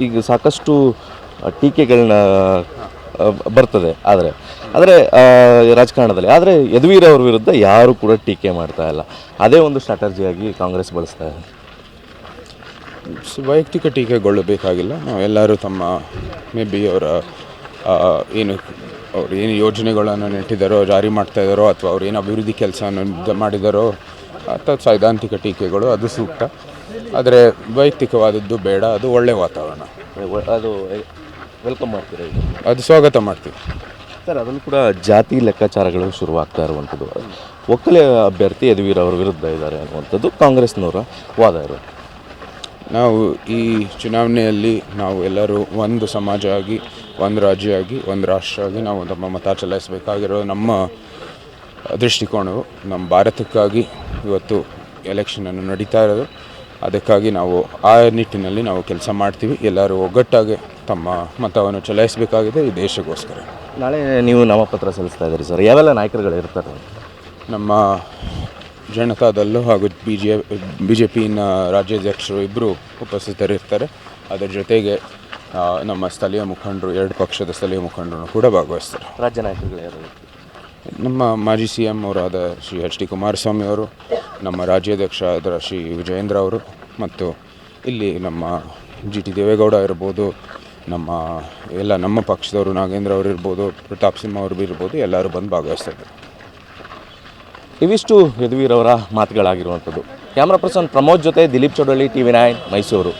ಈಗ ಸಾಕಷ್ಟು ಟೀಕೆಗಳನ್ನ ಬರ್ತದೆ. ಆದರೆ ರಾಜಕಾರಣದಲ್ಲಿ ಯದುವೀರ್ ಅವ್ರ ವಿರುದ್ಧ ಯಾರೂ ಕೂಡ ಟೀಕೆ ಮಾಡ್ತಾ ಇಲ್ಲ. ಅದೇ ಒಂದು ಸ್ಟ್ರಾಟಜಿಯಾಗಿ ಕಾಂಗ್ರೆಸ್ ಬಳಸ್ತಾ ಇದೆ. ವೈಯಕ್ತಿಕ ಟೀಕೆಗಳು ಬೇಕಾಗಿಲ್ಲ. ನಾವೆಲ್ಲರೂ ತಮ್ಮ ಮೇ ಬಿ ಅವ್ರು ಏನು ಯೋಜನೆಗಳನ್ನು ನೆಟ್ಟಿದ್ದಾರೋ, ಜಾರಿ ಮಾಡ್ತಾಯಿದ್ದಾರೋ, ಅಥವಾ ಅವ್ರು ಏನು ಅಭಿವೃದ್ಧಿ ಕೆಲಸವನ್ನು ಮಾಡಿದಾರೋ ಅಥವಾ ಸೈದ್ಧಾಂತಿಕ ಟೀಕೆಗಳು ಅದು ಸೂಕ್ತ. ಆದರೆ ವೈಯಕ್ತಿಕವಾದದ್ದು ಬೇಡ. ಅದು ಒಳ್ಳೆಯ ವಾತಾವರಣ, ಅದು ವೆಲ್ಕಮ್ ಮಾಡ್ತೀರಾ? ಅದು ಸ್ವಾಗತ ಮಾಡ್ತೀವಿ ಸರ್. ಅದನ್ನು ಕೂಡ ಜಾತಿ ಲೆಕ್ಕಾಚಾರಗಳು ಶುರುವಾಗ್ತಾ ಇರುವಂಥದ್ದು. ಒಕ್ಕಲೆ ಅಭ್ಯರ್ಥಿ ಯದುವೀರ್ ಅವರ ವಿರುದ್ಧ ಇದ್ದಾರೆ ಅನ್ನುವಂಥದ್ದು ಕಾಂಗ್ರೆಸ್ನವರ ವಾದ ಇರೋದು. ನಾವು ಈ ಚುನಾವಣೆಯಲ್ಲಿ ನಾವು ಎಲ್ಲರೂ ಒಂದು ಸಮಾಜ ಆಗಿ, ಒಂದು ರಾಜ್ಯ ಆಗಿ, ಒಂದು ರಾಷ್ಟ್ರ ಆಗಿ ನಾವು ನಮ್ಮ ಮತ ಚಲಾಯಿಸಬೇಕಾಗಿರೋ ನಮ್ಮ ದೃಷ್ಟಿಕೋನವು ನಮ್ಮ ಭಾರತಕ್ಕಾಗಿ ಇವತ್ತು ಎಲೆಕ್ಷನನ್ನು ನಡೀತಾ ಇರೋದು. ಅದಕ್ಕಾಗಿ ನಾವು ಆ ನಿಟ್ಟಿನಲ್ಲಿ ನಾವು ಕೆಲಸ ಮಾಡ್ತೀವಿ. ಎಲ್ಲರೂ ಒಗ್ಗಟ್ಟಾಗಿ ತಮ್ಮ ಮತವನ್ನು ಚಲಾಯಿಸಬೇಕಾಗಿದೆ ಈ ದೇಶಕ್ಕೋಸ್ಕರ. ನಾಳೆ ನೀವು ನಾಮಪತ್ರ ಸಲ್ಲಿಸ್ತಾ ಇದ್ದೀರಿ ಸರ್. ಯಾವೆಲ್ಲ ನಾಯಕರುಗಳು ಇರ್ತಾರೆ? ನಮ್ಮ ಜನತಾದಲ್ಲೂ ಹಾಗೂ ಬಿ ಜೆ ಪಿನ ರಾಜ್ಯಾಧ್ಯಕ್ಷರು ಇಬ್ಬರು ಉಪಸ್ಥಿತರಿರ್ತಾರೆ. ಅದರ ಜೊತೆಗೆ ನಮ್ಮ ಸ್ಥಳೀಯ ಮುಖಂಡರು, ಎರಡು ಪಕ್ಷದ ಸ್ಥಳೀಯ ಮುಖಂಡರು ಕೂಡ ಭಾಗವಹಿಸ್ತಾರೆ. ರಾಜ್ಯ ನಾಯಕರುಗಳು ಯಾರು? ನಮ್ಮ ಮಾಜಿ ಸಿ ಎಂ ಅವರಾದ ಶ್ರೀ HD ಕುಮಾರಸ್ವಾಮಿ ಅವರು, ನಮ್ಮ ರಾಜ್ಯಾಧ್ಯಕ್ಷ ಆದ ಶ್ರೀ ವಿಜಯೇಂದ್ರ ಅವರು, ಮತ್ತು ಇಲ್ಲಿ ನಮ್ಮ GT ದೇವೇಗೌಡ ಇರ್ಬೋದು, ನಮ್ಮ ಪಕ್ಷದವರು ನಾಗೇಂದ್ರ ಅವರು ಇರ್ಬೋದು, ಪ್ರತಾಪ್ ಸಿಂಹ ಅವರು ಇರ್ಬೋದು, ಎಲ್ಲರೂ ಬಂದು ಭಾಗವಹಿಸ್ತಾರೆ. ಇವಿಷ್ಟು ಯದುವೀರ್ ಅವರ ಮಾತುಗಳಾಗಿರುವಂಥದ್ದು. ಕ್ಯಾಮ್ರಾ ಪರ್ಸನ್ ಪ್ರಮೋದ್ ಜೊತೆ ದಿಲೀಪ್ ಚೌಡಳ್ಳಿ, TV9 ಮೈಸೂರು.